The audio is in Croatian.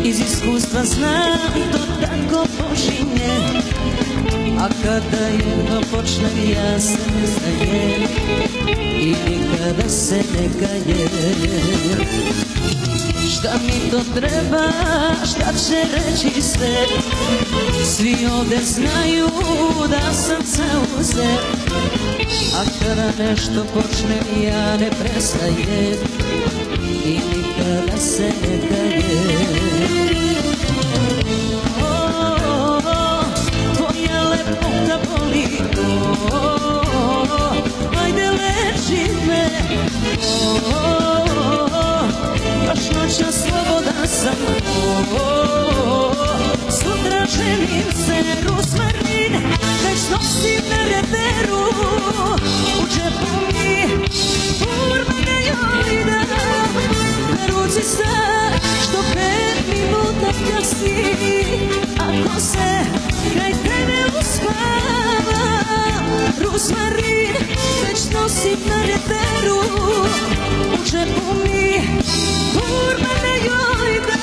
Iz iskustva znam to tako počinje, a kada jedno počne ja se ne stajem i nikada se ne kajem. Šta mi to treba, šta će reći sve, svi ovdje znaju da sam zauzet, a kada nešto počne ja ne prestajem i nikada se ne kajem. Tvoja lepota boli, ajde leči me, još noćas slobodan sam, sutra ženim se, ruzmarin već nosim na reveru, u džepu mi urmane joj dam, na ruci sad što 5 minuta kasni, ako se kraj tebe uspava, ruzmarin već nosim na reveru, u džepu mi urmane joj dam.